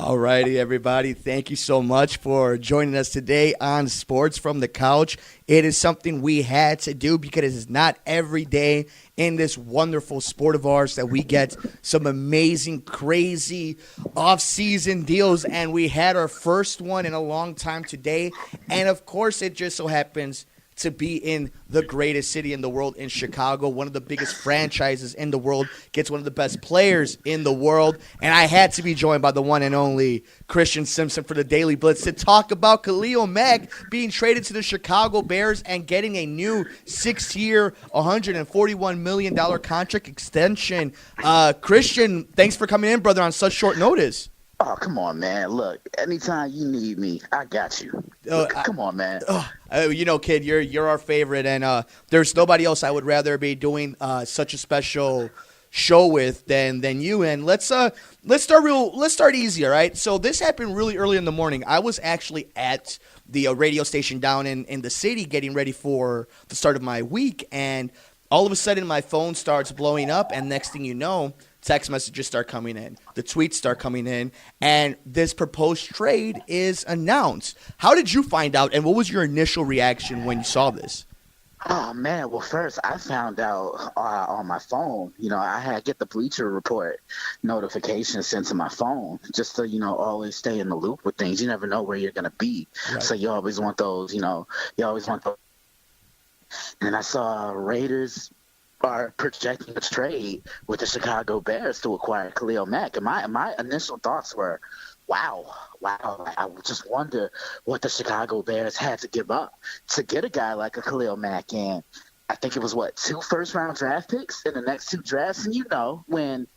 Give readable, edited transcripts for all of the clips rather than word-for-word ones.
All righty, everybody. Thank you so much for joining us today on Sports from the Couch. It is something we had to do because it is not every day in this wonderful sport of ours that we get some amazing, crazy off-season deals. And we had our first one in a long time today. And, of course, it just so happens to be in the greatest city in the world, in Chicago. One of the biggest franchises in the world, gets one of the best players in the world. And I had to be joined by the one and only Christian Simpson for the Daily Blitz to talk about Khalil Mack being traded to the Chicago Bears and getting a new 6-year, $141 million contract extension. Christian, thanks for coming in, brother, on such short notice. Oh, come on, man. Look, anytime you need me, I got you. Come on, man. Kid, you're our favorite, and there's nobody else I would rather be doing such a special show with than you. And let's start easy, all right? So this happened really early in the morning. I was actually at the radio station down in the city getting ready for the start of my week, and all of a sudden my phone starts blowing up, and next thing you know, text messages start coming in. The tweets start coming in, and this proposed trade is announced. How did you find out, and what was your initial reaction when you saw this? Oh, man. Well, first, I found out on my phone. I had get the Bleacher Report notification sent to my phone just to, always stay in the loop with things. You never know where you're going to be. Right. So you always want those, you always want those. And I saw Raiders are projecting a trade with the Chicago Bears to acquire Khalil Mack. And my initial thoughts were, wow. I just wonder what the Chicago Bears had to give up to get a guy like a Khalil Mack. And I think it was, 2 first-round draft picks in the next 2 drafts. And when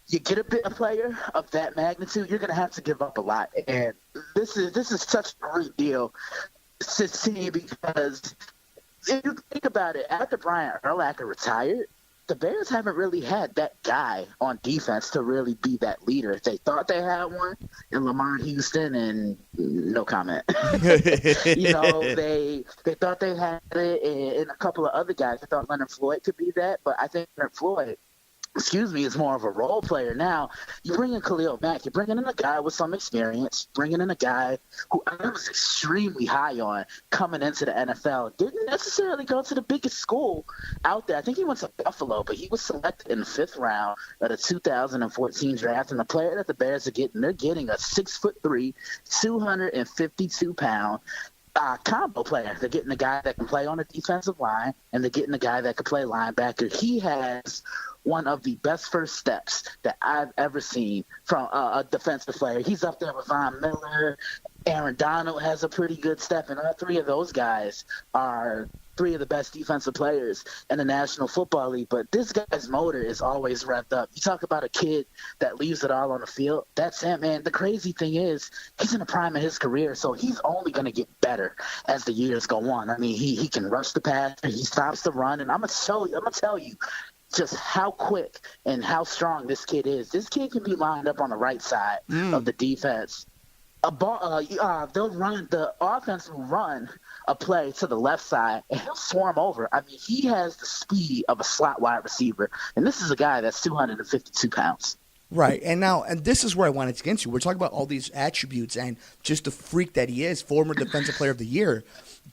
you get a player of that magnitude, you're going to have to give up a lot. And this is such a great deal to see because – if you think about it, after Brian Urlacher retired, the Bears haven't really had that guy on defense to really be that leader. They thought they had one in Lamar Houston, and no comment. They thought they had it in a couple of other guys. I thought Leonard Floyd could be that, but I think Leonard Floyd is more of a role player. Now, you bring in Khalil Mack, you're bringing in a guy with some experience, bringing in a guy who I was extremely high on coming into the NFL. Didn't necessarily go to the biggest school out there. I think he went to Buffalo, but he was selected in the 5th round of the 2014 draft. And the player that the Bears are getting, they're getting a 6'3", 252-pound combo player. They're getting a guy that can play on the defensive line, and they're getting a guy that can play linebacker. He has one of the best first steps that I've ever seen from a defensive player. He's up there with Von Miller. Aaron Donald has a pretty good step, and all 3 of those guys are 3 of the best defensive players in the National Football League. But this guy's motor is always revved up. You talk about a kid that leaves it all on the field. That's it, man. The crazy thing is he's in the prime of his career, so he's only going to get better as the years go on. I mean, he can rush the passer, he stops the run, and I'm going to tell you just how quick and how strong this kid is. This kid can be lined up on the right side of the defense. The offense will run a play to the left side, and he'll swarm over. I mean, he has the speed of a slot wide receiver, and this is a guy that's 252 pounds. Right, and this is where I wanted to get into. We're talking about all these attributes and just the freak that he is, former Defensive Player of the Year.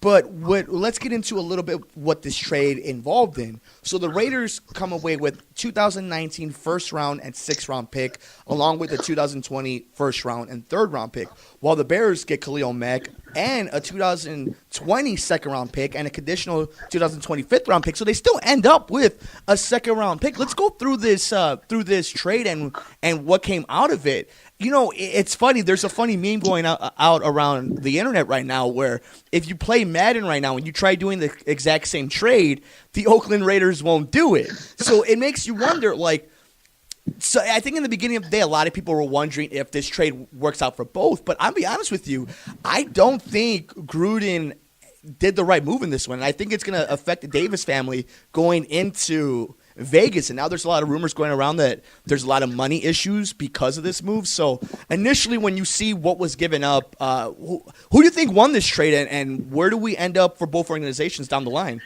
But let's get into a little bit what this trade involved in. So the Raiders come away with 2019 first-round and sixth-round pick, along with a 2020 first-round and third-round pick, while the Bears get Khalil Mack and a 2020 second-round pick and a conditional 2020 fifth-round pick. So they still end up with a second-round pick. Let's go through this trade and what came out of it. It's funny. There's a funny meme going out around the internet right now where if you play Madden right now and you try doing the exact same trade, the Oakland Raiders won't do it. So it makes you wonder, so I think in the beginning of the day, a lot of people were wondering if this trade works out for both. But I'll be honest with you, I don't think Gruden did the right move in this one. And I think it's going to affect the Davis family going into Vegas, and now there's a lot of rumors going around that there's a lot of money issues because of this move. So initially, when you see what was given up, who do you think won this trade, and where do we end up for both organizations down the line?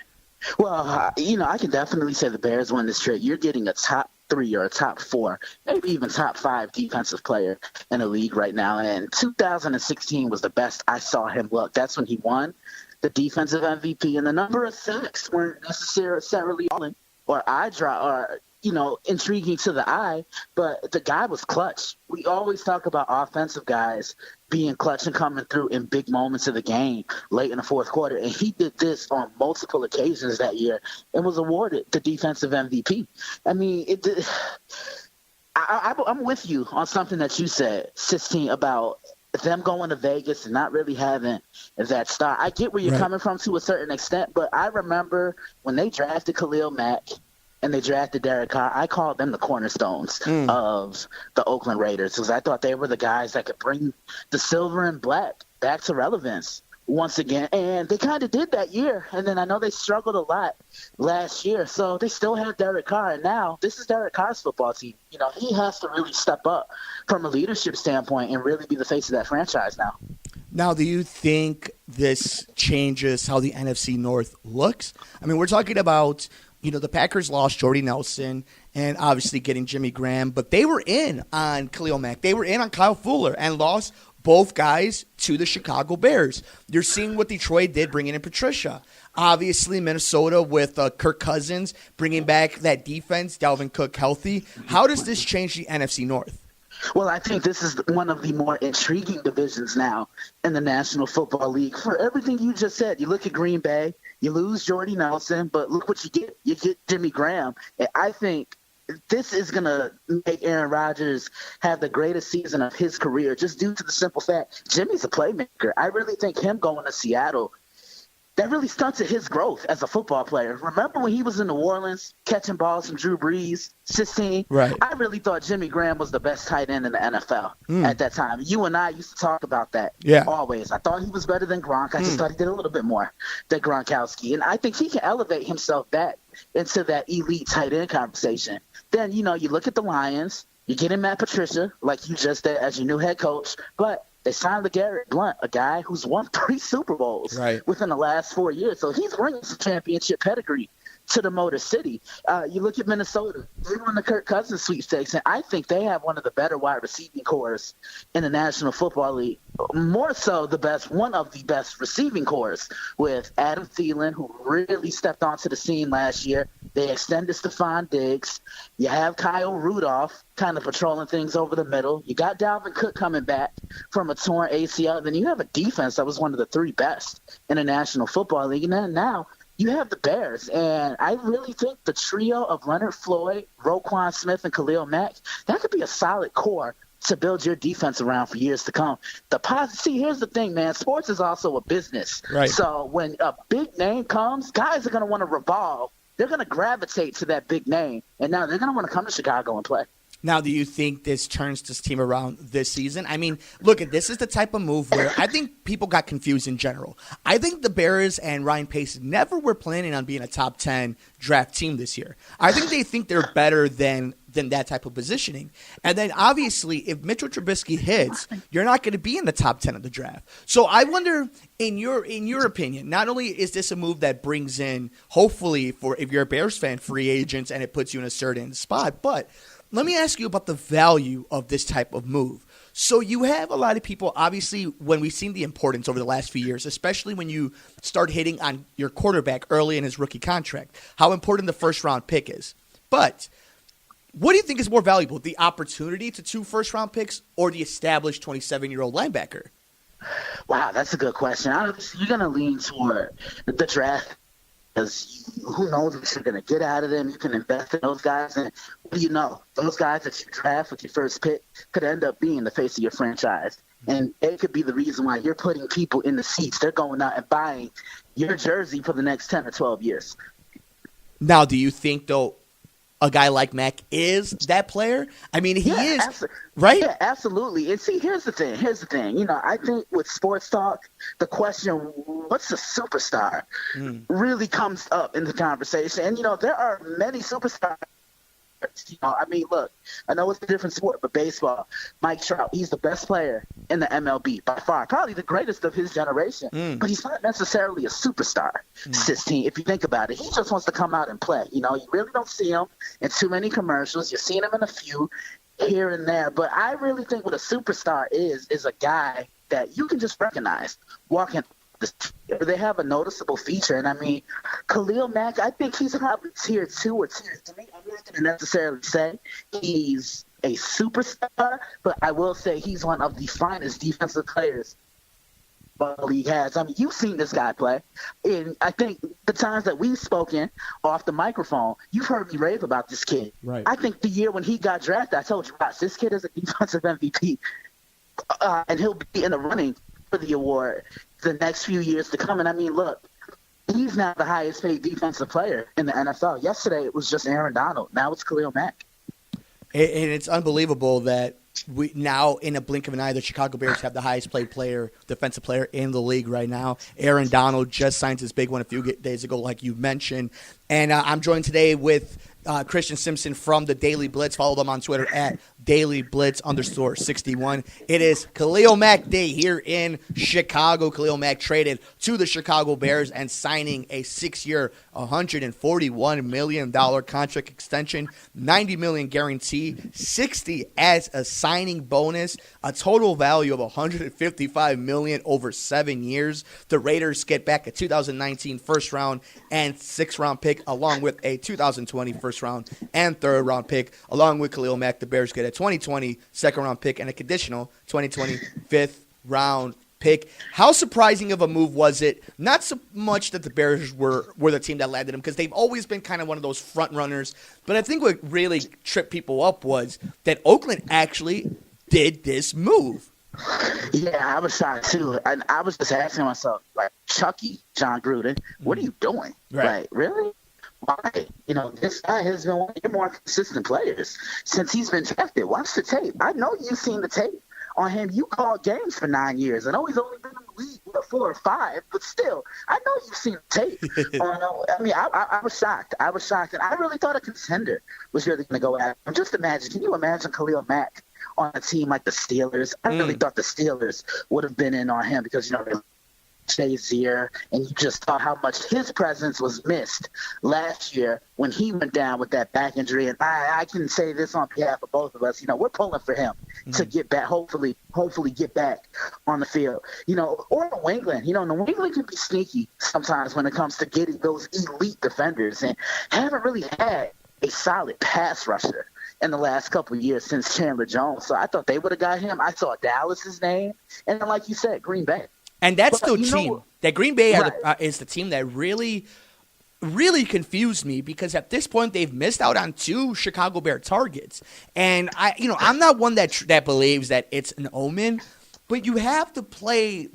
Well, I can definitely say the Bears won this trade. You're getting a top 3 or a top 4, maybe even top 5 defensive player in the league right now. And 2016 was the best I saw him look. That's when he won the defensive MVP, and the number of sacks weren't necessarily all in or intriguing to the eye, but the guy was clutch. We always talk about offensive guys being clutch and coming through in big moments of the game late in the fourth quarter, and he did this on multiple occasions that year and was awarded the defensive MVP. I mean, I'm with you on something that you said, Sistine, about them going to Vegas and not really having that star. I get where you're coming from to a certain extent, but I remember when they drafted Khalil Mack and they drafted Derek Carr, I called them the cornerstones of the Oakland Raiders because I thought they were the guys that could bring the silver and black back to relevance once again. And they kind of did that year. And then I know they struggled a lot last year. So they still have Derek Carr. And now this is Derek Carr's football team. You know, he has to really step up from a leadership standpoint and really be the face of that franchise now. Now, do you think this changes how the NFC North looks? I mean, we're talking about, the Packers lost Jordy Nelson and obviously getting Jimmy Graham, but they were in on Khalil Mack. They were in on Kyle Fuller and lost both guys to the Chicago Bears. You're seeing what Detroit did bringing in Patricia. Obviously, Minnesota with Kirk Cousins bringing back that defense, Dalvin Cook healthy. How does this change the NFC North? Well, I think this is one of the more intriguing divisions now in the National Football League. For everything you just said, you look at Green Bay, you lose Jordy Nelson, but look what you get. You get Jimmy Graham. And I think this is going to make Aaron Rodgers have the greatest season of his career just due to the simple fact Jimmy's a playmaker. I really think him going to Seattle, that really stunted his growth as a football player. Remember when he was in New Orleans catching balls from Drew Brees, 16? Right. I really thought Jimmy Graham was the best tight end in the NFL at that time. You and I used to talk about that always. I thought he was better than Gronk. I just thought he did a little bit more than Gronkowski. And I think he can elevate himself back into that elite tight end conversation. Then, you look at the Lions. You get him Matt Patricia, like you just did, as your new head coach. But they signed LeGarrette Blount, a guy who's won 3 Super Bowls within the last 4 years. So he's bringing some championship pedigree to the Motor City. You look at Minnesota. They won the Kirk Cousins sweepstakes, and I think they have one of the better wide receiving cores in the National Football League. More so one of the best receiving cores with Adam Thielen, who really stepped onto the scene last year. They extended Stephon Diggs. You have Kyle Rudolph kind of patrolling things over the middle. You got Dalvin Cook coming back from a torn ACL. And then you have a defense that was one of the 3 best in the National Football League. And then now you have the Bears. And I really think the trio of Leonard Floyd, Roquan Smith, and Khalil Mack, that could be a solid core to build your defense around for years to come. See, here's the thing, man. Sports is also a business. Right. So when a big name comes, guys are going to want to revolve. They're going to gravitate to that big name. And now they're going to want to come to Chicago and play. Now, do you think this turns this team around this season? I mean, look, this is the type of move where I think people got confused in general. I think the Bears and Ryan Pace never were planning on being a top 10 draft team this year. I think they think they're better than that type of positioning. And then, obviously, if Mitchell Trubisky hits, you're not going to be in the top 10 of the draft. So I wonder, in your opinion, not only is this a move that brings in, hopefully, if you're a Bears fan, free agents, and it puts you in a certain spot, but let me ask you about the value of this type of move. So you have a lot of people, obviously, when we've seen the importance over the last few years, especially when you start hitting on your quarterback early in his rookie contract, how important the first-round pick is. But what do you think is more valuable, the opportunity to 2 first-round picks or the established 27-year-old linebacker? Wow, that's a good question. You're going to lean toward the draft. Because who knows what you're going to get out of them. You can invest in those guys. And what do you know? Those guys that you draft with your first pick could end up being the face of your franchise. And it could be the reason why you're putting people in the seats. They're going out and buying your jersey for the next 10 or 12 years. Now, do you think, though, a guy like Mack is that player? I mean, he is, right? Yeah, absolutely. And see, here's the thing. I think with sports talk, the question, what's a superstar, really comes up in the conversation. And, there are many superstars. Look, I know it's a different sport, but baseball, Mike Trout, he's the best player in the MLB by far, probably the greatest of his generation. But he's not necessarily a superstar. 16, if you think about it, he just wants to come out and play. You really don't see him in too many commercials. You've seen him in a few here and there. But I really think what a superstar is a guy that you can just recognize walking. They have a noticeable feature, and I mean, Khalil Mack, I think he's probably tier 2 or tier 3. I'm not going to necessarily say he's a superstar, but I will say he's one of the finest defensive players the league has. I mean, you've seen this guy play, and I think the times that we've spoken off the microphone, you've heard me rave about this kid. Right. I think the year when he got drafted, I told you, Ross, this kid is a defensive MVP, and he'll be in the running for the award the next few years to come. And I mean, look, he's now the highest paid defensive player in the NFL. Yesterday it was just Aaron Donald. Now it's Khalil Mack. And it's unbelievable that we now, in a blink of an eye, the Chicago Bears have the highest paid defensive player in the league right now. Aaron Donald just signed his big one a few days ago, like you mentioned. And I'm joined today with Christian Simpson from the Daily Blitz. Follow them on Twitter at Daily Blitz _61. It is Khalil Mack Day here in Chicago. Khalil Mack traded to the Chicago Bears and signing a 6-year, $141 million contract extension, $90 million guarantee, $60 as a signing bonus, a total value of $155 million over 7 years. The Raiders get back a 2019 first round and 6th round pick, along with a 2020 first round and 3rd round pick. Along with Khalil Mack, the Bears get a 2020 second round pick and a conditional 2020 5th round pick. How surprising of a move was it? Not so much that the Bears were the team that landed him, because they've always been kind of one of those front runners. But I think what really tripped people up was that Oakland actually did this move. Yeah, I was shocked too. And I was just asking myself, like, Chucky, John Gruden, what are you doing? Right. Like, really? Why? This guy has been one of your more consistent players since he's been drafted. Watch the tape. I know you've seen the tape on him. You called games for 9 years. I know he's only been in the league for 4 or 5, but still, I know you've seen the tape. I was shocked. And I really thought a contender was really going to go at him. Just imagine. Can you imagine Khalil Mack on a team like the Steelers? I really thought the Steelers would have been in on him because, Shazier, and you just saw how much his presence was missed last year when he went down with that back injury. And I can say this on behalf of both of us. We're pulling for him to get back, hopefully get back on the field. Or New England. New England can be sneaky sometimes when it comes to getting those elite defenders, and haven't really had a solid pass rusher in the last couple of years since Chandler Jones. So I thought they would have got him. I saw Dallas's name, and then, like you said, Green Bay. And that's the team that Green Bay is the team that really, really confused me, because at this point they've missed out on 2 Chicago Bear targets. And I'm not one that believes that it's an omen, but you have to play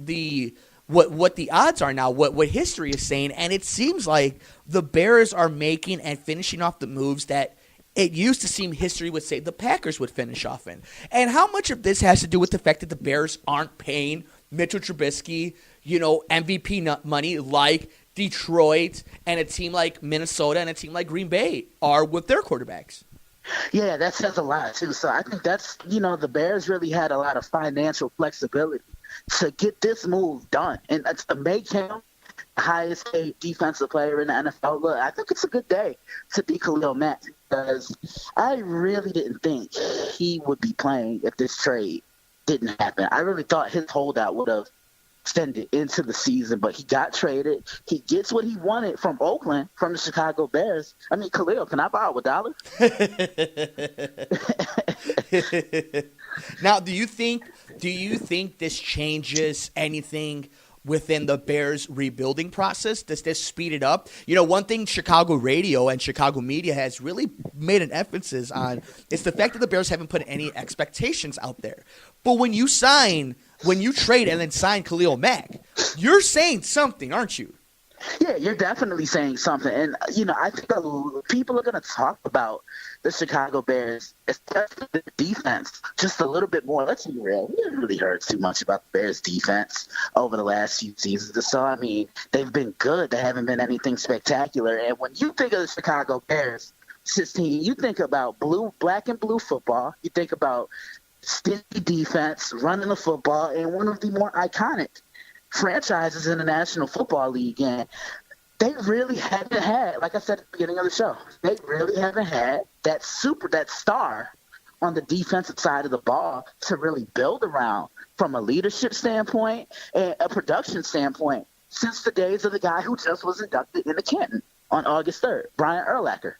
what the odds are now, what history is saying, and it seems like the Bears are making and finishing off the moves that it used to seem history would say the Packers would finish off in. And how much of this has to do with the fact that the Bears aren't paying Mitchell Trubisky, MVP money like Detroit and a team like Minnesota and a team like Green Bay are with their quarterbacks? Yeah, that says a lot, too. So I think that's, the Bears really had a lot of financial flexibility to get this move done. And to make him the highest paid defensive player in the NFL, look, I think it's a good day to be Khalil Mack, because I really didn't think he would be playing if this trade didn't happen. I really thought his holdout would have extended into the season, but he got traded. He gets what he wanted from Oakland, from the Chicago Bears. I mean, Khalil, can I borrow $1? Now, do you think this changes anything within the Bears' rebuilding process? Does this speed it up? One thing Chicago radio and Chicago media has really made an emphasis on is the fact that the Bears haven't put any expectations out there. But when you trade and then sign Khalil Mack, you're saying something, aren't you? Yeah, you're definitely saying something. And, I think people are going to talk about the Chicago Bears, especially the defense, just a little bit more. Let's be real. We haven't really heard too much about the Bears' defense over the last few seasons. So, I mean, they've been good. They haven't been anything spectacular. And when you think of the Chicago Bears, 16, you think about black and blue football. You think about steady defense, running the football, and one of the more iconic franchises in the National Football League. And they really haven't had, like I said at the beginning of the show, they really haven't had that star on the defensive side of the ball to really build around from a leadership standpoint and a production standpoint since the days of the guy who just was inducted into Canton on August 3rd, Brian Urlacher.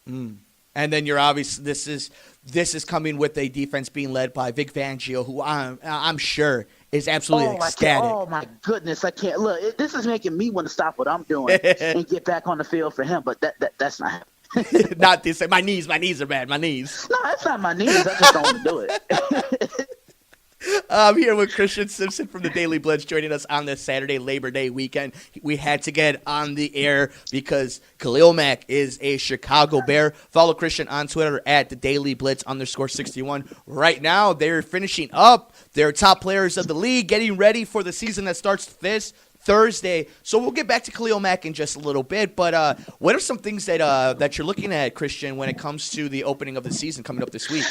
And then you're obvious. This is coming with a defense being led by Vic Fangio, who I'm sure is absolutely ecstatic. Oh my goodness, I can't look. This is making me want to stop what I'm doing and get back on the field for him. But that's not happening. Not this. My knees are bad. My knees. No, that's not my knees. I just don't want to do it. I'm here with Christian Simpson from the Daily Blitz joining us on this Saturday Labor Day weekend. We had to get on the air because Khalil Mack is a Chicago Bear. Follow Christian on Twitter at the Daily Blitz _61. Right now, they're finishing up their top players of the league, getting ready for the season that starts this Thursday. So we'll get back to Khalil Mack in just a little bit. But what are some things that you're looking at, Christian, when it comes to the opening of the season coming up this week?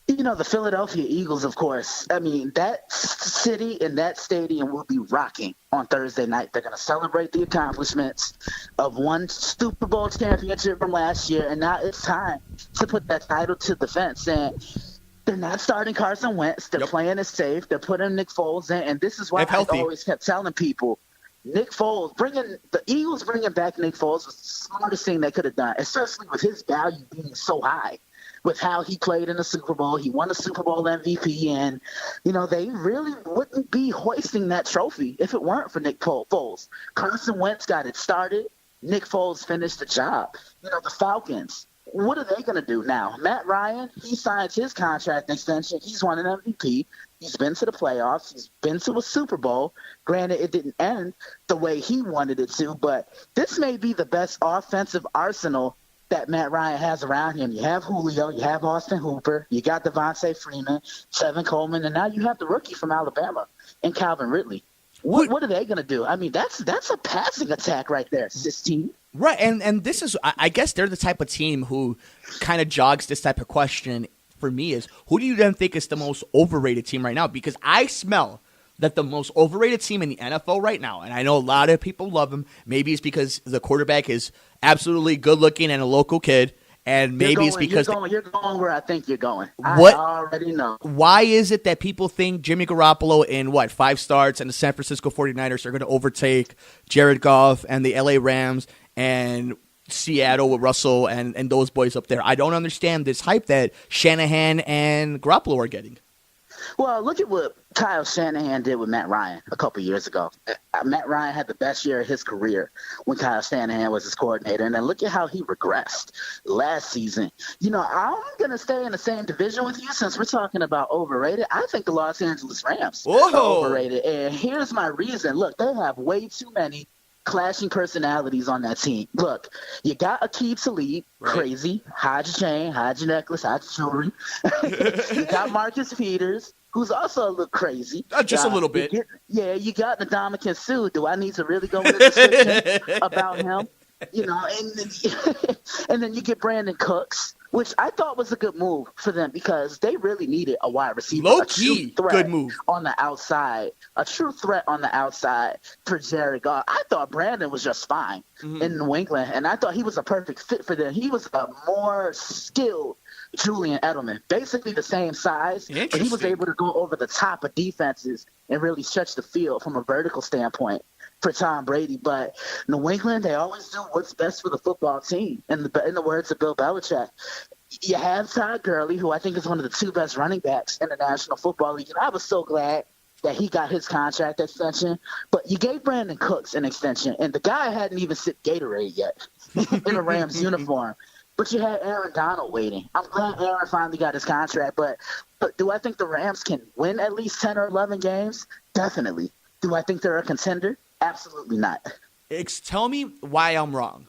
You know, the Philadelphia Eagles, of course. I mean, that city and that stadium will be rocking on Thursday night. They're going to celebrate the accomplishments of one Super Bowl championship from last year, and now it's time to put that title to defense. And they're not starting Carson Wentz. They're playing it safe. They're putting Nick Foles in, and this is why I always kept telling people, Nick Foles, the Eagles bringing back Nick Foles was the smartest thing they could have done, especially with his value being so high. With how he played in the Super Bowl. He won the Super Bowl MVP, and, you know, they really wouldn't be hoisting that trophy if it weren't for Nick Foles. Carson Wentz got it started. Nick Foles finished the job. You know, the Falcons, what are they going to do now? Matt Ryan, he signs his contract extension. He's won an MVP. He's been to the playoffs. He's been to a Super Bowl. Granted, it didn't end the way he wanted it to, but this may be the best offensive arsenal that Matt Ryan has around him. You have Julio, you have Austin Hooper, you got Devontae Freeman, Tevin Coleman, and now you have the rookie from Alabama and Calvin Ridley. What are they going to do? I mean, that's a passing attack right there, 16. Right, and this is, I guess they're the type of team who kind of jogs this type of question for me is, who do you then think is the most overrated team right now? Because I smell that the most overrated team in the NFL right now, and I know a lot of people love him, maybe it's because the quarterback is absolutely good-looking and a local kid, and maybe it's because you're going where I think you're going. What, I already know. Why is it that people think Jimmy Garoppolo in, 5 starts and the San Francisco 49ers are going to overtake Jared Goff and the LA Rams and Seattle with Russell and those boys up there? I don't understand this hype that Shanahan and Garoppolo are getting. Well, look at what Kyle Shanahan did with Matt Ryan a couple years ago. Matt Ryan had the best year of his career when Kyle Shanahan was his coordinator. And then look at how he regressed last season. You know, I'm going to stay in the same division with you since we're talking about overrated. I think the Los Angeles Rams are overrated. And here's my reason. Look, they have way too many clashing personalities on that team. Look, you got Aqib Talib, crazy, hide your chain, hide your necklace, hide your jewelry. You got Marcus Peters, who's also a little crazy. Just a little bit. You got Ndamukong Suh. Do I need to really go into description about him? You know, and then you get Brandon Cooks, which I thought was a good move for them because they really needed a wide receiver. Low-key, good move. On the outside, a true threat on the outside for Jared Goff. I thought Brandon was just fine in New England, and I thought he was a perfect fit for them. He was a more skilled Julian Edelman, basically the same size, and he was able to go over the top of defenses and really stretch the field from a vertical standpoint for Tom Brady. But New England, they always do what's best for the football team. In the words of Bill Belichick, you have Todd Gurley, who I think is one of the 2 best running backs in the National Football League, and I was so glad that he got his contract extension. But you gave Brandon Cooks an extension, and the guy hadn't even sipped Gatorade yet in a Rams uniform. But you had Aaron Donald waiting. I'm glad Aaron finally got his contract, but do I think the Rams can win at least 10 or 11 games? Definitely. Do I think they're a contender? Absolutely not. Tell me why I'm wrong.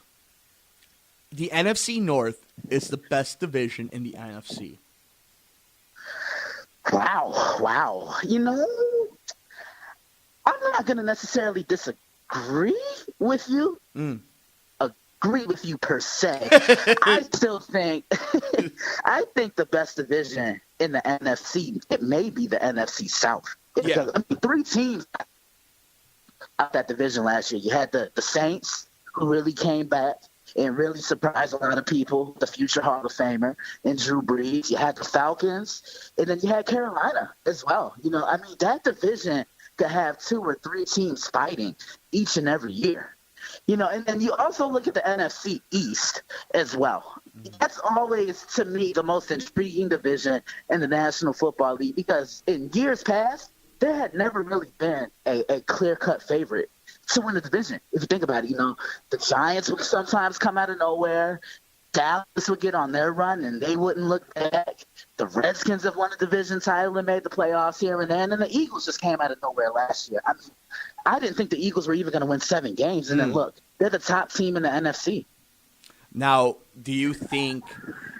The NFC North is the best division in the NFC. Wow. You know, I'm not going to necessarily disagree with you. Agree with you per se. I still think I think the best division in the NFC, it may be the NFC South. Yeah. I mean, 3 teams out that division last year. You had the Saints, who really came back and really surprised a lot of people, the future Hall of Famer, and Drew Brees. You had the Falcons, and then you had Carolina as well. I mean, that division could have 2 or 3 teams fighting each and every year. And then you also look at the NFC East as well. That's always, to me, the most intriguing division in the National Football League, because in years past, there had never really been a clear-cut favorite to win the division. If you think about it, the Giants would sometimes come out of nowhere. Dallas would get on their run, and they wouldn't look back. The Redskins have won the division title and made the playoffs here and there, and then the Eagles just came out of nowhere last year. I mean, I didn't think the Eagles were even going to win 7 games, and then look, they're the top team in the NFC. Now, do you think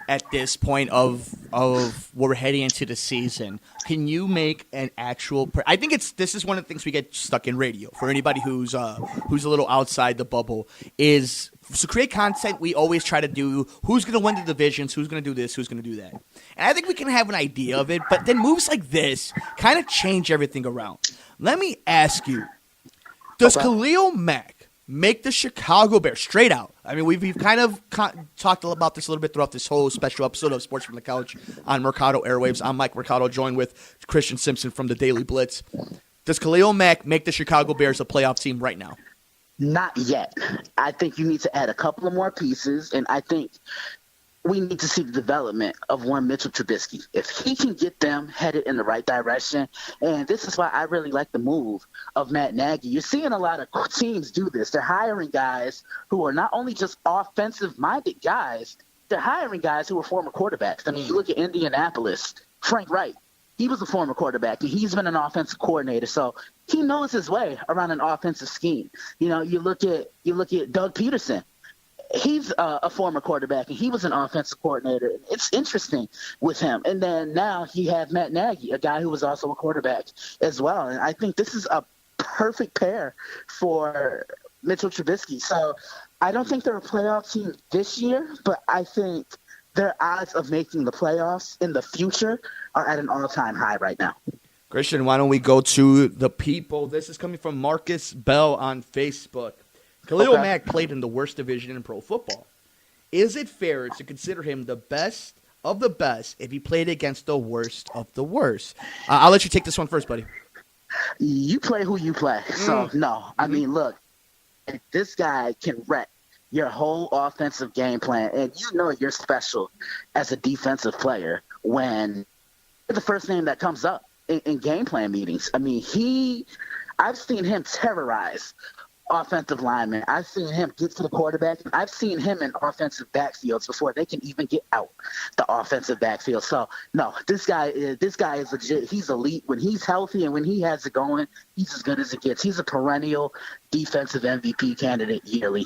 at this point of where we're heading into the season, can you make an actual I think this is one of the things we get stuck in radio for anybody who's a little outside the bubble is to create content. We always try to do who's going to win the divisions, who's going to do this, who's going to do that. And I think we can have an idea of it, but then moves like this kind of change everything around. Let me ask you, does Khalil Mack make the Chicago Bears straight out? I mean, we've kind of talked about this a little bit throughout this whole special episode of Sports from the Couch on Mercado Airwaves. I'm Mike Mercado, joined with Christian Simpson from the Daily Blitz. Does Khalil Mack make the Chicago Bears a playoff team right now? Not yet. I think you need to add a couple of more pieces, and I think we need to see the development of one Mitchell Trubisky. If he can get them headed in the right direction, and this is why I really like the move of Matt Nagy. You're seeing a lot of teams do this. They're hiring guys who are not only just offensive-minded guys, they're hiring guys who are former quarterbacks. I mean, you look at Indianapolis, Frank Wright. He was a former quarterback, and he's been an offensive coordinator, so he knows his way around an offensive scheme. You look at Doug Peterson. He's a former quarterback, and he was an offensive coordinator. It's interesting with him. And then now he has Matt Nagy, a guy who was also a quarterback as well. And I think this is a perfect pair for Mitchell Trubisky. So I don't think they're a playoff team this year, but I think their odds of making the playoffs in the future are at an all-time high right now. Christian, why don't we go to the people? This is coming from Marcus Bell on Facebook. Khalil Mack played in the worst division in pro football. Is it fair to consider him the best of the best if he played against the worst of the worst? I'll let you take this one first, buddy. You play who you play. So, no. I mean, look, this guy can wreck your whole offensive game plan, and you know you're special as a defensive player when you're the first name that comes up in game plan meetings. I mean, I've seen him terrorize offensive linemen. I've seen him get to the quarterback. I've seen him in offensive backfields before they can even get out the offensive backfield. So, no, this guy is legit. He's elite. When he's healthy and when he has it going, he's as good as it gets. He's a perennial defensive MVP candidate yearly.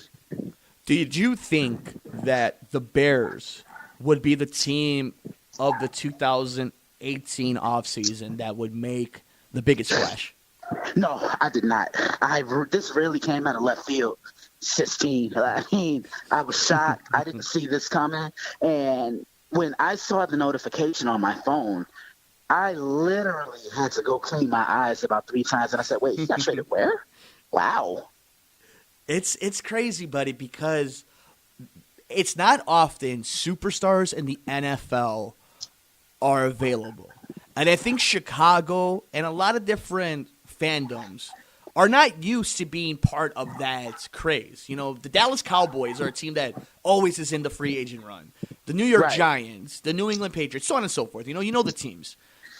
Did you think that the Bears would be the team of the 2018 offseason that would make the biggest splash? No, I did not. This really came out of left field. 16. I mean, I was shocked. I didn't see this coming. And when I saw the notification on my phone, I literally had to go clean my eyes about 3 times. And I said, wait, he got traded where? Wow. It's crazy, buddy, because it's not often superstars in the NFL are available. And I think Chicago and a lot of different fandoms are not used to being part of that craze. You know, the Dallas Cowboys are a team that always is in the free agent run. The New York Giants, the New England Patriots, so on and so forth. You know the teams.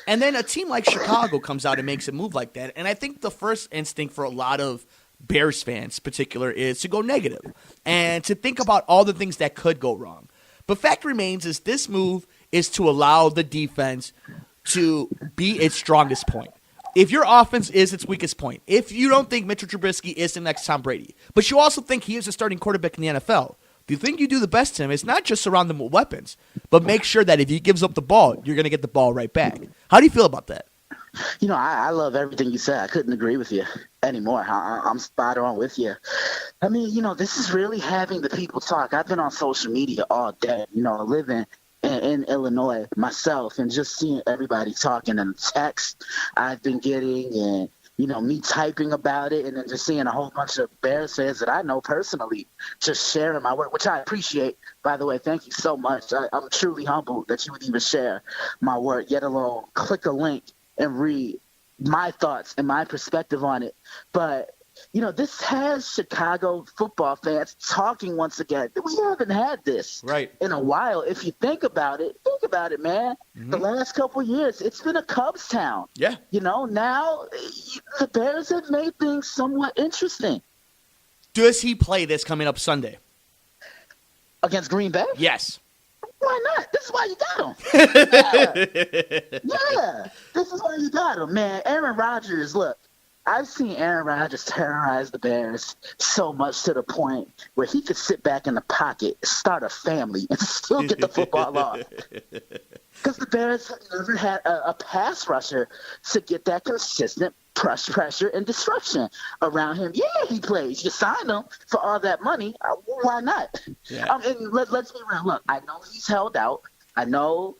And then a team like Chicago comes out and makes a move like that. And I think the first instinct for a lot of Bears fans in particular is to go negative and to think about all the things that could go wrong. But fact remains is this move is to allow the defense to be its strongest point. If your offense is its weakest point, if you don't think Mitchell Trubisky is the next Tom Brady, but you also think he is a starting quarterback in the NFL, do you think you do the best to him? It's not just surround him with weapons, but make sure that if he gives up the ball, you're going to get the ball right back. How do you feel about that? You know, I love everything you said. I couldn't agree with you anymore. I'm spot on with you. I mean, this is really having the people talk. I've been on social media all day, living in Illinois myself, and just seeing everybody talking and text I've been getting, and me typing about it, and then just seeing a whole bunch of Bears fans that I know personally just sharing my work, which I appreciate. By the way, thank you so much. I'm truly humbled that you would even share my work, yet alone click a link and read my thoughts and my perspective on it. But this has Chicago football fans talking once again. We haven't had this in a while. If you think about it, man. Mm-hmm. The last couple of years, it's been a Cubs town. Yeah. Now the Bears have made things somewhat interesting. Does he play this coming up Sunday? Against Green Bay? Yes. Why not? This is why you got him. Yeah. This is why you got him, man. Aaron Rodgers, look. I've seen Aaron Rodgers terrorize the Bears so much to the point where he could sit back in the pocket, start a family, and still get the football off. Because the Bears have never had a pass rusher to get that consistent pressure and disruption around him. Yeah, he plays. You signed him for all that money. Why not? Yeah. And let's be real. Look, I know he's held out. I know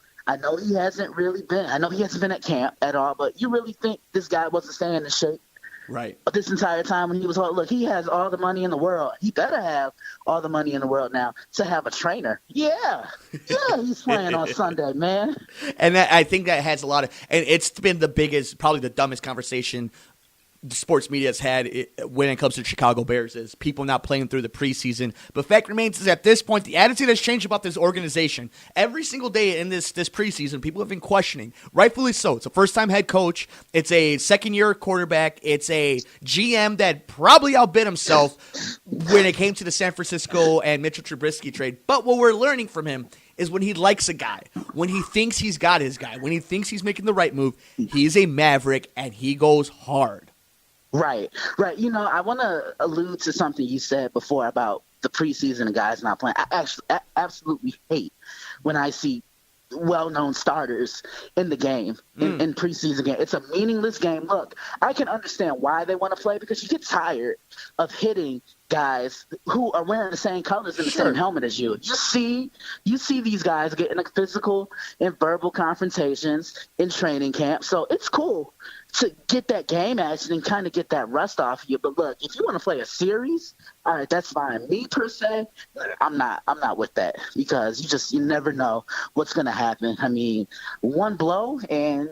he hasn't really been. I know he hasn't been at camp at all. But you really think this guy wasn't staying in shape? Right. This entire time when he was look, he has all the money in the world. He better have all the money in the world now to have a trainer. Yeah, he's playing on Sunday, man. And I think that has a lot of, and it's been the biggest, probably the dumbest conversation the sports media has had when it comes to Chicago Bears is people not playing through the preseason. But fact remains is at this point, the attitude has changed about this organization. Every single day in this preseason, people have been questioning, rightfully so. It's a first-time head coach. It's a second-year quarterback. It's a GM that probably outbid himself when it came to the San Francisco and Mitchell Trubisky trade. But what we're learning from him is when he likes a guy, when he thinks he's got his guy, when he thinks he's making the right move, he's a maverick and he goes hard. Right. I want to allude to something you said before about the preseason and guys not playing. I absolutely hate when I see well-known starters in the game, in preseason game. It's a meaningless game. Look, I can understand why they want to play because you get tired of hitting guys who are wearing the same colors in the same helmet as you. You see these guys getting a physical and verbal confrontations in training camp. So it's cool to get that game action and kind of get that rust off you. But look, if you want to play a series, all right, that's fine. Me per se, I'm not with that because you never know what's going to happen. I mean, one blow and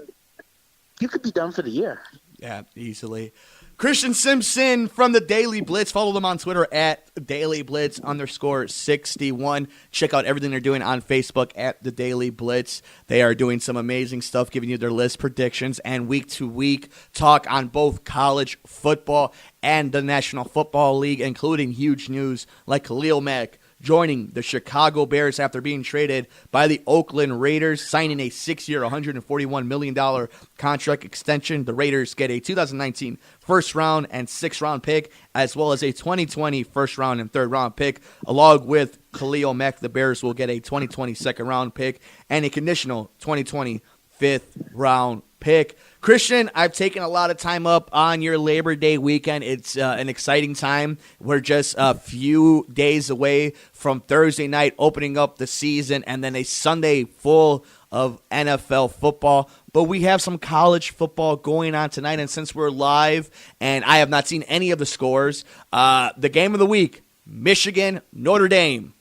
you could be done for the year. Yeah, easily. Christian Simpson from the Daily Blitz. Follow them on Twitter at Daily Blitz _61. Check out everything they're doing on Facebook at the Daily Blitz. They are doing some amazing stuff, giving you their list predictions and week-to-week talk on both college football and the National Football League, including huge news like Khalil Mack joining the Chicago Bears after being traded by the Oakland Raiders, signing a 6-year, $141 million contract extension. The Raiders get a 2019 first-round and sixth-round pick, as well as a 2020 first-round and third-round pick. Along with Khalil Mack, the Bears will get a 2020 second-round pick and a conditional 2020 fifth-round pick. Christian, I've taken a lot of time up on your Labor Day weekend. It's an exciting time. We're just a few days away from Thursday night opening up the season and then a Sunday full of NFL football. But we have some college football going on tonight, and since we're live and I have not seen any of the scores, the game of the week, Michigan, Notre Dame.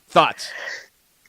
Thoughts?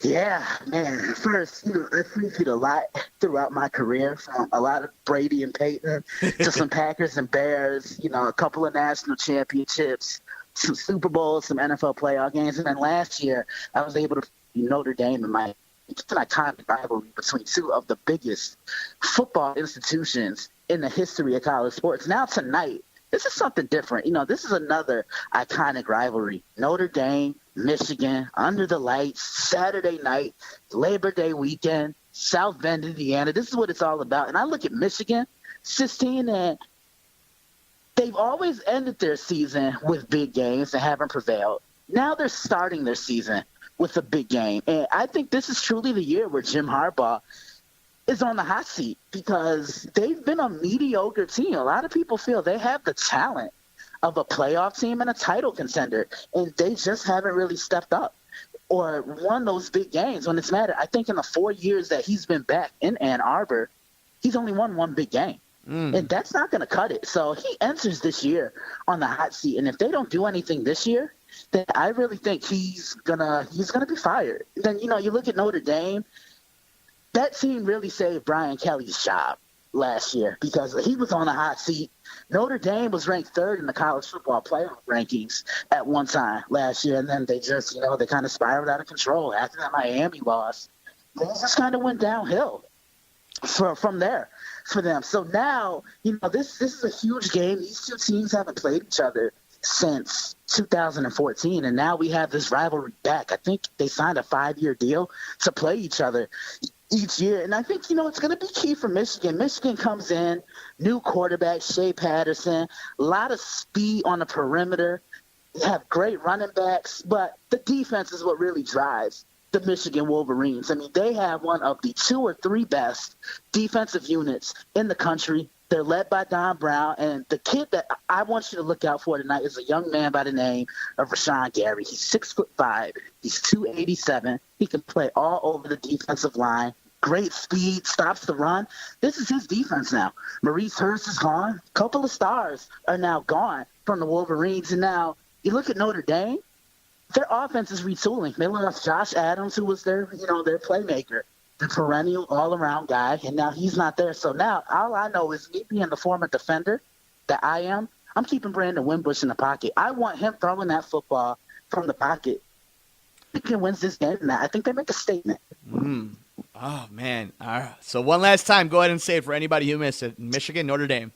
Yeah, man. First, I previewed a lot throughout my career, from a lot of Brady and Peyton to some Packers and Bears, a couple of national championships, some Super Bowls, some NFL playoff games. And then last year, I was able to Notre Dame in my it's an iconic rivalry between two of the biggest football institutions in the history of college sports. Now tonight, this is something different. This is another iconic rivalry. Notre Dame, Michigan, under the lights, Saturday night, Labor Day weekend, South Bend, Indiana. This is what it's all about. And I look at Michigan, 16, and they've always ended their season with big games and haven't prevailed. Now they're starting their season with a big game. And I think this is truly the year where Jim Harbaugh is on the hot seat because they've been a mediocre team. A lot of people feel they have the talent of a playoff team and a title contender, and they just haven't really stepped up. or won those big games when it's mattered. I think in the 4 years that he's been back in Ann Arbor, he's only won one big game. And that's not going to cut it. So he enters this year on the hot seat. And if they don't do anything this year, then I really think he's gonna be fired. Then, you look at Notre Dame. That team really saved Brian Kelly's job last year because he was on the hot seat. Notre Dame was ranked third in the college football playoff rankings at one time last year. And then they just, they kind of spiraled out of control after that Miami loss. They just kind of went downhill from there for them. So now, this is a huge game. These two teams haven't played each other since 2014, and now we have this rivalry back. I think they signed a 5-year deal to play each other each year, and I think, it's going to be key for Michigan. Michigan comes in, new quarterback, Shea Patterson, a lot of speed on the perimeter. They have great running backs, but the defense is what really drives the Michigan Wolverines. I mean, they have one of the 2 or 3 best defensive units in the country. They're led by Don Brown, and the kid that I want you to look out for tonight is a young man by the name of Rashawn Gary. He's 6'5". He's 287. He can play all over the defensive line. Great speed, stops the run. This is his defense now. Maurice Hurst is gone. A couple of stars are now gone from the Wolverines, and now you look at Notre Dame. Their offense is retooling. They lost Josh Adams, who was their playmaker, the perennial all-around guy, and now he's not there. So now all I know is me being the former defender that I am, I'm keeping Brandon Wimbush in the pocket. I want him throwing that football from the pocket. Michigan wins this game, and I think they make a statement. Oh, man. All right. So one last time, go ahead and say it for anybody who missed it. Michigan, Notre Dame.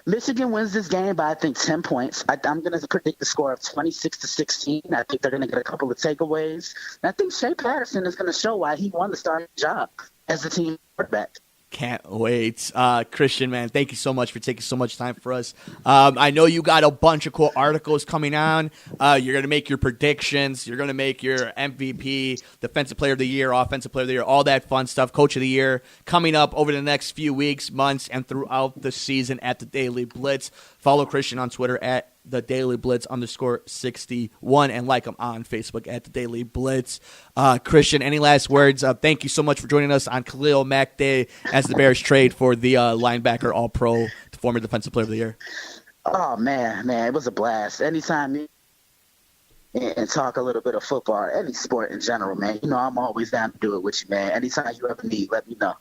Michigan wins this game by, I think, 10 points. I'm going to predict the score of 26-16. I think they're going to get a couple of takeaways. And I think Shea Patterson is going to show why he won the starting job as the team quarterback. Can't wait. Christian, man, thank you so much for taking so much time for us. I know you got a bunch of cool articles coming on. You're going to make your predictions. You're going to make your MVP, Defensive Player of the Year, Offensive Player of the Year, all that fun stuff, Coach of the Year, coming up over the next few weeks, months, and throughout the season at the Daily Blitz. Follow Christian on Twitter at the Daily Blitz _61 and like him on Facebook at the Daily Blitz. Christian, any last words? Thank you so much for joining us on Khalil Mack Day as the Bears trade for the linebacker All-Pro, the former Defensive Player of the Year. Oh, man, it was a blast. Anytime you and talk a little bit of football, any sport in general, man, I'm always down to do it with you, man. Anytime you ever need, let me know.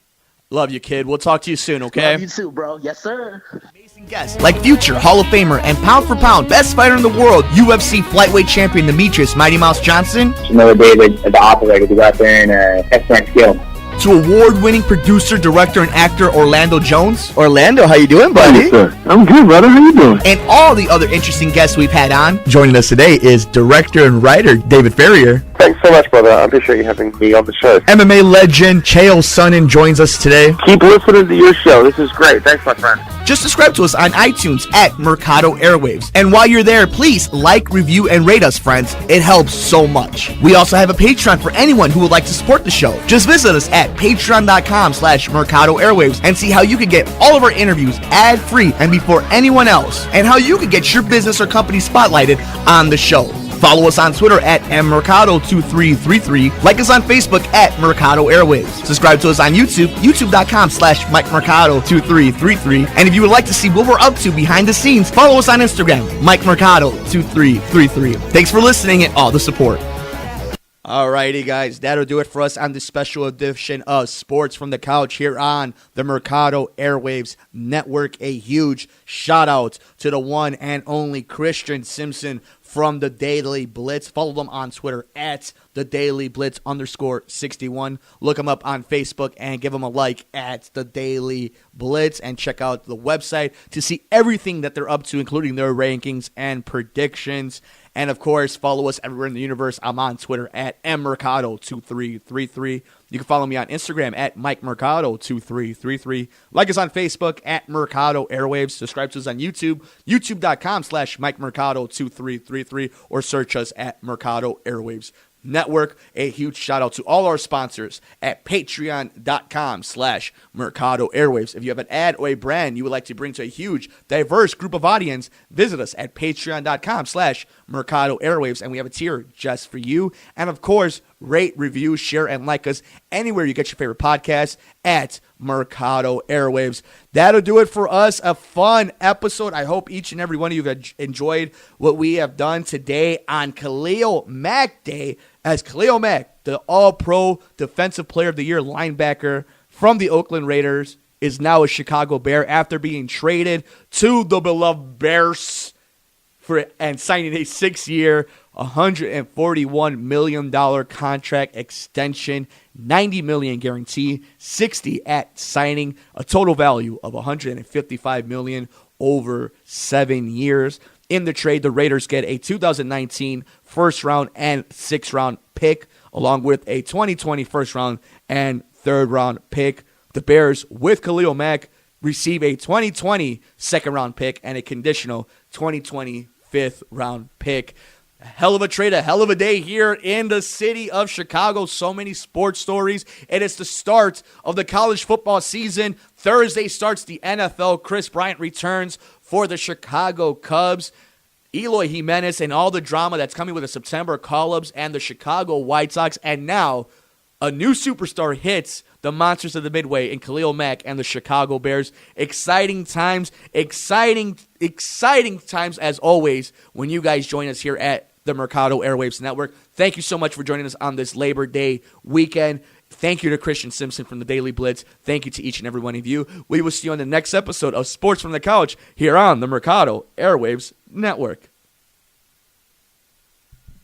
Love you, kid. We'll talk to you soon, okay? Love you too, bro. Yes, sir. Amazing guests like future Hall of Famer and pound for pound best fighter in the world, UFC flyweight champion Demetrius Mighty Mouse Johnson. Another day at the operator to go out there and test my skill. To award-winning producer, director, and actor Orlando Jones. Orlando, how you doing, buddy? Hey, sir. I'm good, brother. How you doing? And all the other interesting guests we've had on. Joining us today is director and writer David Ferrier. Thanks so much, brother. I appreciate you having me on the show. MMA legend Chael Sonnen joins us today. Keep listening to your show. This is great. Thanks, my friend. Just subscribe to us on iTunes at Mercado Airwaves. And while you're there, please like, review, and rate us, friends. It helps so much. We also have a Patreon for anyone who would like to support the show. Just visit us at patreon.com/Mercado Airwaves and see how you can get all of our interviews ad-free and before anyone else, and how you can get your business or company spotlighted on the show. Follow us on Twitter at mmercado2333. Like us on Facebook at Mercado Airwaves. Subscribe to us on YouTube, youtube.com/MikeMercado2333. And if you would like to see what we're up to behind the scenes, follow us on Instagram, MikeMercado2333. Thanks for listening and all the support. Alrighty, guys, that'll do it for us on this special edition of Sports from the Couch here on the Mercado Airwaves Network. A huge shout out to the one and only Christian Simpson from the Daily Blitz. Follow them on Twitter at the Daily Blitz _61. Look them up on Facebook and give them a like at the Daily Blitz, and check out the website to see everything that they're up to, including their rankings and predictions. And, of course, follow us everywhere in the universe. I'm on Twitter at mmercado2333. You can follow me on Instagram at MikeMercado2333. Like us on Facebook at Mercado Airwaves. Subscribe to us on YouTube, youtube.com/MikeMercado2333, or search us at Mercado Airwaves. Network. A huge shout out to all our sponsors at patreon.com/Mercado Airwaves. If you have an ad or a brand you would like to bring to a huge, diverse group of audience, visit us at patreon.com/Mercado Airwaves. And we have a tier just for you. And of course, rate, review, share, and like us anywhere you get your favorite podcast at Mercado Airwaves. That'll do it for us. A fun episode. I hope each and every one of you have enjoyed what we have done today on Khalil Mack Day, as Khalil Mack, the All-Pro Defensive Player of the Year linebacker from the Oakland Raiders, is now a Chicago Bear after being traded to the beloved Bears and signing a 6-year, $141 million contract extension, $90 million guarantee, $60 at signing, a total value of $155 million over 7 years. In the trade, the Raiders get a 2019 first-round and sixth-round pick, along with a 2020 first-round and third-round pick. The Bears, with Khalil Mack, receive a 2020 second-round pick and a conditional 2020 fifth-round pick. A hell of a trade, a hell of a day here in the city of Chicago. So many sports stories. It is the start of the college football season. Thursday starts the NFL. Chris Bryant returns for the Chicago Cubs. Eloy Jimenez and all the drama that's coming with the September call-ups and the Chicago White Sox. And now a new superstar hits the monsters of the Midway in Khalil Mack and the Chicago Bears. Exciting times as always when you guys join us here at the Mercado Airwaves Network. Thank you so much for joining us on this Labor Day weekend. Thank you to Christian Simpson from the Daily Blitz. Thank you to each and every one of you. We will see you on the next episode of Sports from the Couch here on the Mercado Airwaves Network.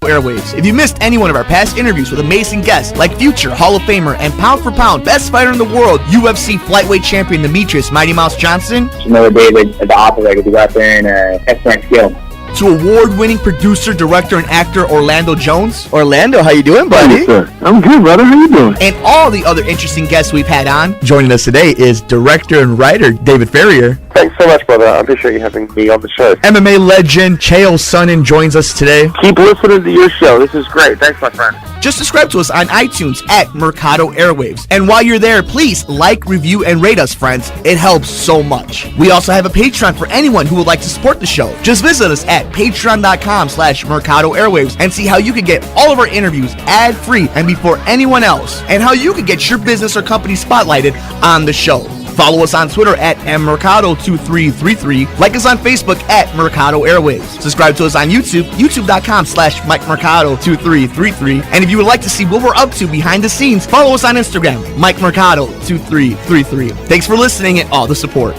Airwaves. If you missed any one of our past interviews with amazing guests like future Hall of Famer and pound for pound best fighter in the world, UFC flyweight champion Demetrius Mighty Mouse Johnson, Another day at the operator to go out there and test my skill. to award-winning producer, director, and actor Orlando Jones. Orlando, how you doing, buddy? Hey, sir. I'm good, brother. How you doing? And all the other interesting guests we've had on. Joining us today is director and writer David Ferrier. Thanks so much, brother. I appreciate you having me on the show. MMA legend Chael Sonnen joins us today. Keep listening to your show. This is great. Thanks, my friend. Just subscribe to us on iTunes at Mercado Airwaves. And while you're there, please like, review, and rate us, friends. It helps so much. We also have a Patreon for anyone who would like to support the show. Just visit us at patreon.com/Mercado Airwaves and see how you can get all of our interviews ad-free and before anyone else, and how you can get your business or company spotlighted on the show. Follow us on Twitter at mmercado2333. Like us on Facebook at Mercado Airwaves. Subscribe to us on YouTube, youtube.com/MikeMercado2333. And if you would like to see what we're up to behind the scenes, follow us on Instagram, MikeMercado2333. Thanks for listening and all the support.